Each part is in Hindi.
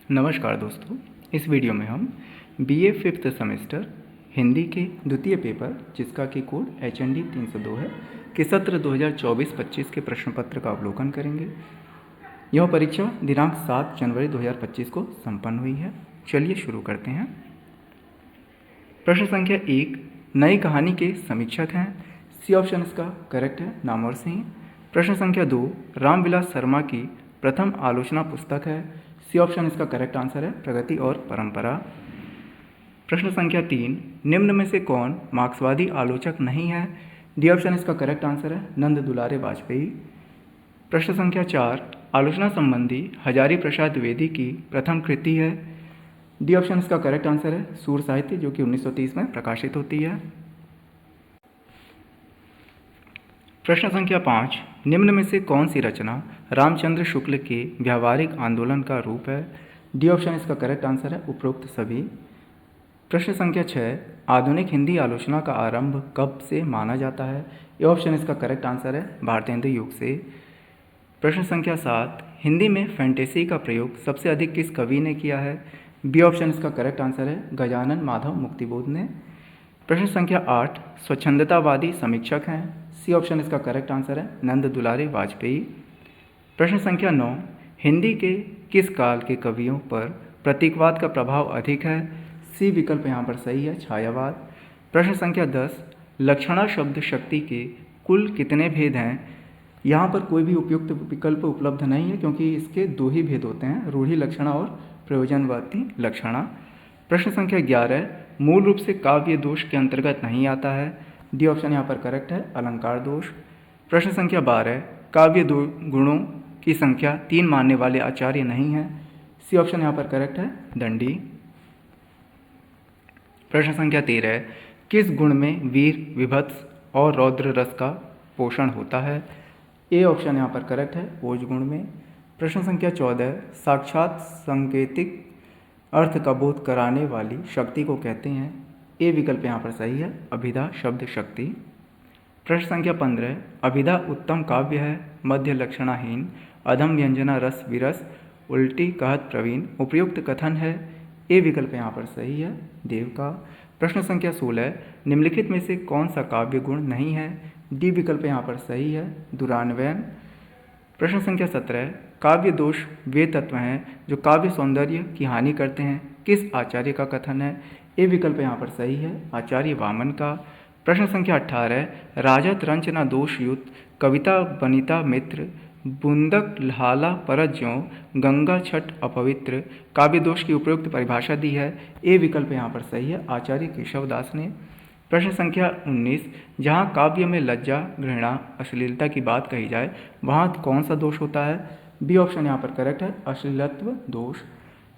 नमस्कार दोस्तों, इस वीडियो में हम बीए फिफ्थ सेमेस्टर हिंदी के द्वितीय पेपर जिसका कि कोड HND 302 है कि सत्र 2024-25 के प्रश्न पत्र का अवलोकन करेंगे। यह परीक्षा दिनांक 7 जनवरी 2025 को संपन्न हुई है। चलिए शुरू करते हैं। प्रश्न संख्या 1, नई कहानी के समीक्षक हैं। सी ऑप्शन इसका करेक्ट है, नामवर सिंह। प्रश्न संख्या 2, रामविलास शर्मा की प्रथम आलोचना पुस्तक है। सी ऑप्शन इसका करेक्ट आंसर है, प्रगति और परंपरा। प्रश्न संख्या 3, निम्न में से कौन मार्क्सवादी आलोचक नहीं है। डी ऑप्शन इसका करेक्ट आंसर है, नंद दुलारे वाजपेयी। प्रश्न संख्या 4, आलोचना संबंधी हजारी प्रसाद द्विवेदी की प्रथम कृति है। डी ऑप्शन इसका करेक्ट आंसर है, सूर साहित्य, जो कि 1930 में प्रकाशित होती है। प्रश्न संख्या 5, निम्न में से कौन सी रचना रामचंद्र शुक्ल के व्यावहारिक आंदोलन का रूप है। डी ऑप्शन इसका करेक्ट आंसर है, उपरोक्त सभी। प्रश्न संख्या 6, आधुनिक हिंदी आलोचना का आरंभ कब से माना जाता है। ए ऑप्शन इसका करेक्ट आंसर है, भारतेंदु युग से। प्रश्न संख्या 7, हिंदी में फैंटेसी का प्रयोग सबसे अधिक किस कवि ने किया है। बी ऑप्शन इसका करेक्ट आंसर है, गजानन माधव मुक्तिबोध ने। प्रश्न संख्या 8, स्वच्छंदतावादी समीक्षक हैं। सी ऑप्शन इसका करेक्ट आंसर है, नंद दुलारे वाजपेयी। प्रश्न संख्या 9, हिंदी के किस काल के कवियों पर प्रतीकवाद का प्रभाव अधिक है। सी विकल्प यहाँ पर सही है, छायावाद। प्रश्न संख्या 10, लक्षणा शब्द शक्ति के कुल कितने भेद हैं। यहाँ पर कोई भी उपयुक्त विकल्प उपलब्ध नहीं है क्योंकि इसके दो ही भेद होते हैं, रूढ़ि लक्षणा और प्रयोजनवादी लक्षणा। प्रश्न संख्या 11, मूल रूप से काव्य दोष के अंतर्गत नहीं आता है। डी ऑप्शन यहाँ पर करेक्ट है, अलंकार दोष। प्रश्न संख्या 12, काव्य गुणों की संख्या 3 मानने वाले आचार्य नहीं हैं। सी ऑप्शन यहाँ पर करेक्ट है, दंडी। प्रश्न संख्या 13, किस गुण में वीर, विभत्स और रौद्र रस का पोषण होता है। ए ऑप्शन यहाँ पर करेक्ट है, ओज गुण में। प्रश्न संख्या 14, साक्षात सांकेतिक अर्थ का बोध कराने वाली शक्ति को कहते हैं। ए विकल्प यहाँ पर सही है, अभिधा शब्द शक्ति। प्रश्न संख्या 15, अभिधा उत्तम काव्य है, मध्य लक्षणाहीन, अधम व्यंजना रस विरस, उल्टी कहत प्रवीण, उपयुक्त कथन है। ए विकल्प यहाँ पर सही है, देव का। प्रश्न संख्या 16, निम्नलिखित में से कौन सा काव्य गुण नहीं है। डी विकल्प यहाँ पर सही है, दुरान्वयन। प्रश्न संख्या 17, काव्य दोष वे तत्व हैं जो काव्य सौंदर्य की हानि करते हैं, किस आचार्य का कथन है। ए विकल्प यहाँ पर सही है, आचार्य वामन का। प्रश्न संख्या 18, राजत रंचना दोष युक्त, कविता बनिता मित्र, बुंदक हाला परत ज्यों, गंगा छठ अपवित्र, काव्य दोष की उपयुक्त परिभाषा दी है। ए विकल्प यहाँ पर सही है, आचार्य केशवदास ने। प्रश्न संख्या 19, जहाँ काव्य में लज्जा, घृणा, अश्लीलता की बात कही जाए वहाँ कौन सा दोष होता है। बी ऑप्शन यहाँ पर करेक्ट है, अश्लीलत्व दोष।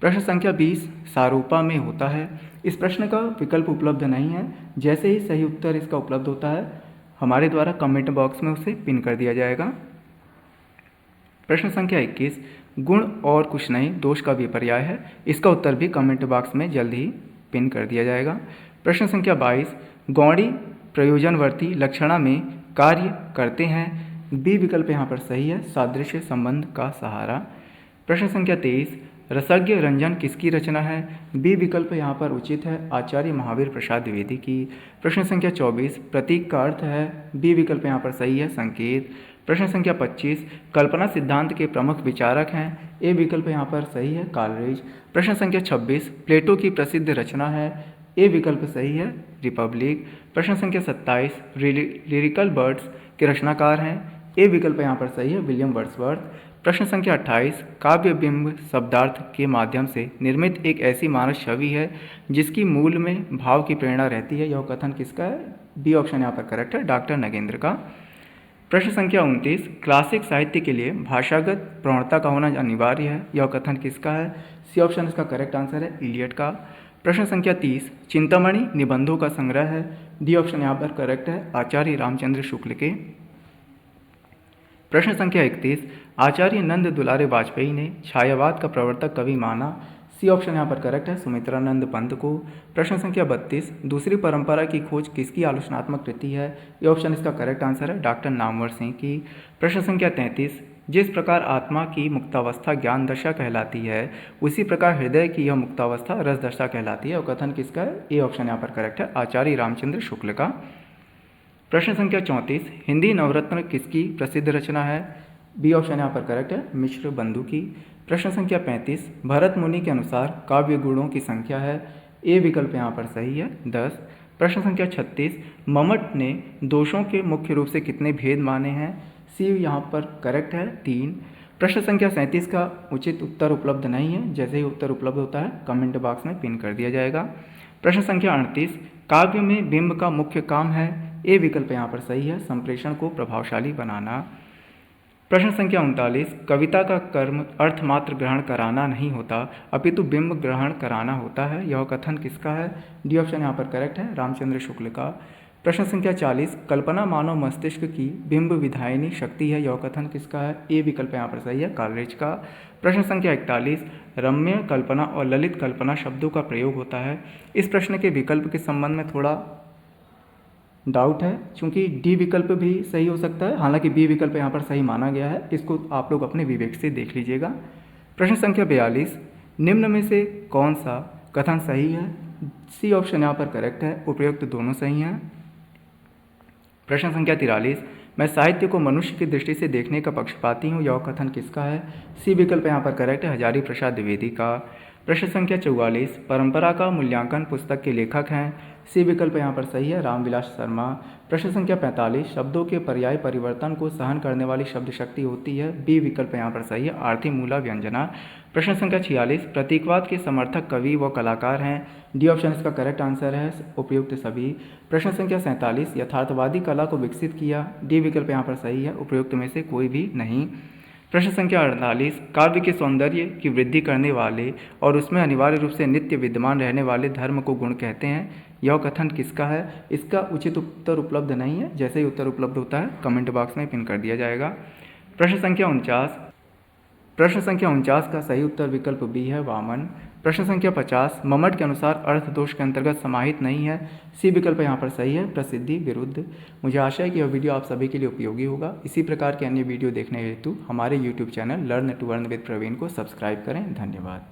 प्रश्न संख्या 20, सारूपा में होता है। इस प्रश्न का विकल्प उपलब्ध नहीं है। जैसे ही सही उत्तर इसका उपलब्ध होता है हमारे द्वारा कमेंट बॉक्स में उसे पिन कर दिया जाएगा। प्रश्न संख्या 21, गुण और कुछ नहीं दोष का विपर्याय है। इसका उत्तर भी कमेंट बॉक्स में जल्द ही पिन कर दिया जाएगा। प्रश्न संख्या 22, गौड़ी प्रयोजनवर्ती लक्षणा में कार्य करते हैं। बी विकल्प यहाँ पर सही है, सादृश्य संबंध का सहारा। प्रश्न संख्या 23, रसज्ञ रंजन किसकी रचना है। बी विकल्प यहाँ पर उचित है, आचार्य महावीर प्रसाद द्विवेदी की। प्रश्न संख्या 24, प्रतीक का अर्थ है। बी विकल्प यहाँ पर सही है, संकेत। प्रश्न संख्या 25, कल्पना सिद्धांत के प्रमुख विचारक हैं। ए विकल्प यहाँ पर सही है, कालरेज। प्रश्न संख्या 26, प्लेटो की प्रसिद्ध रचना है। ए विकल्प सही है, रिपब्लिक। प्रश्न संख्या 27, लिरिकल बर्ड्स के रचनाकार हैं। ए विकल्प यहाँ पर सही है, विलियम वर्ड्सवर्थ। प्रश्न संख्या 28, काव्य बिंब शब्दार्थ के माध्यम से निर्मित एक ऐसी मानस छवि है जिसकी मूल में भाव की प्रेरणा रहती है। यह कथन किसका है। बी ऑप्शन यहाँ पर करेक्ट है, डॉक्टर नगेंद्र का। प्रश्न संख्या 29, क्लासिक साहित्य के लिए भाषागत प्रवणता का होना अनिवार्य है। यह कथन किसका है। सी ऑप्शन इसका करेक्ट आंसर है, इलियट का। प्रश्न संख्या 30, चिंतामणि निबंधों का संग्रह है। डी ऑप्शन यहाँ पर करेक्ट है, आचार्य रामचंद्र शुक्ल के। प्रश्न संख्या 31, आचार्य नंद दुलारे वाजपेयी ने छायावाद का प्रवर्तक कवि माना। सी ऑप्शन यहाँ पर करेक्ट है, सुमित्रानंद पंत को। प्रश्न संख्या 32, दूसरी परंपरा की खोज किसकी आलोचनात्मक कृति है। ये ऑप्शन इसका करेक्ट आंसर है, डॉक्टर नामवर सिंह की। प्रश्न संख्या 33, जिस प्रकार आत्मा की मुक्तावस्था ज्ञान दशा कहलाती है, उसी प्रकार हृदय की यह मुक्तावस्था रस दशा कहलाती है। और कथन किसका है? ए ऑप्शन यहाँ पर करेक्ट है, आचार्य रामचंद्र शुक्ल का। प्रश्न संख्या 34, हिंदी नवरत्न किसकी प्रसिद्ध रचना है? बी ऑप्शन यहाँ पर करेक्ट है, मिश्र बंधु की। प्रश्न संख्या 35, भरत मुनि के अनुसार काव्य गुणों की संख्या है? ए विकल्प यहाँ पर सही है, 10। प्रश्न संख्या 36, मम्मट ने दोषों के मुख्य रूप से कितने भेद माने हैं? सी यहाँ पर करेक्ट है, 3। प्रश्न संख्या 37 का उचित उत्तर उपलब्ध नहीं है, जैसे ही उत्तर उपलब्ध होता है कमेंट बॉक्स में पिन कर दिया जाएगा। प्रश्न संख्या 38, काव्य में बिंब का मुख्य काम है? ए विकल्प यहाँ पर सही है, संप्रेषण को प्रभावशाली बनाना। प्रश्न संख्या 39, कविता का कर्म अर्थमात्र ग्रहण कराना नहीं होता, अपितु बिंब ग्रहण कराना होता है। यह कथन किसका है? डी ऑप्शन यहाँ पर करेक्ट है, रामचंद्र शुक्ल का। प्रश्न संख्या 40, कल्पना मानव मस्तिष्क की बिंब विधायिनी शक्ति है। यह कथन किसका है? ए विकल्प यहाँ पर सही है, कालरेज का। प्रश्न संख्या 41, रम्य कल्पना और ललित कल्पना शब्दों का प्रयोग होता है। इस प्रश्न के विकल्प के संबंध में थोड़ा डाउट है, क्योंकि डी विकल्प भी सही हो सकता है, हालांकि बी विकल्प यहाँ पर सही माना गया है। इसको आप लोग अपने विवेक से देख लीजिएगा। प्रश्न संख्या 42, निम्न में से कौन सा कथन सही है? सी ऑप्शन यहाँ पर करेक्ट है, उपयुक्त दोनों सही हैं। प्रश्न संख्या 43, मैं साहित्य को मनुष्य की दृष्टि से देखने का पक्षपाती हूँ। यह कथन किसका है? सी विकल्प यहाँ पर करेक्ट है, हजारी प्रसाद द्विवेदी का। प्रश्न संख्या 44, परंपरा का मूल्यांकन पुस्तक के लेखक हैं? सी विकल्प यहाँ पर सही है, रामविलास शर्मा। प्रश्न संख्या 45, शब्दों के पर्याय परिवर्तन को सहन करने वाली शब्द शक्ति होती है? बी विकल्प यहाँ पर सही है, आर्थी मूला व्यंजना। प्रश्न संख्या 46, प्रतीकवाद के समर्थक कवि व कलाकार हैं? डी ऑप्शन इसका करेक्ट आंसर है, उपयुक्त सभी। प्रश्न संख्या 47, यथार्थवादी कला को विकसित किया? डी विकल्प यहाँ पर सही है, उपयुक्त में से कोई भी नहीं। प्रश्न संख्या 48, काव्य के सौंदर्य की वृद्धि करने वाले और उसमें अनिवार्य रूप से नित्य विद्यमान रहने वाले धर्म को गुण कहते हैं। यह कथन किसका है? इसका उचित उत्तर उपलब्ध नहीं है, जैसे ही उत्तर उपलब्ध होता है कमेंट बॉक्स में पिन कर दिया जाएगा। प्रश्न संख्या 49 का सही उत्तर विकल्प बी है, वामन। प्रश्न संख्या 50, मम्मट के अनुसार अर्थ दोष के अंतर्गत समाहित नहीं है? सी विकल्प यहाँ पर सही है, प्रसिद्धि विरुद्ध। मुझे आशा है कि यह वीडियो आप सभी के लिए उपयोगी होगा। इसी प्रकार के अन्य वीडियो देखने हेतु हमारे YouTube channel learn to earn with Praveen को सब्सक्राइब करें। धन्यवाद।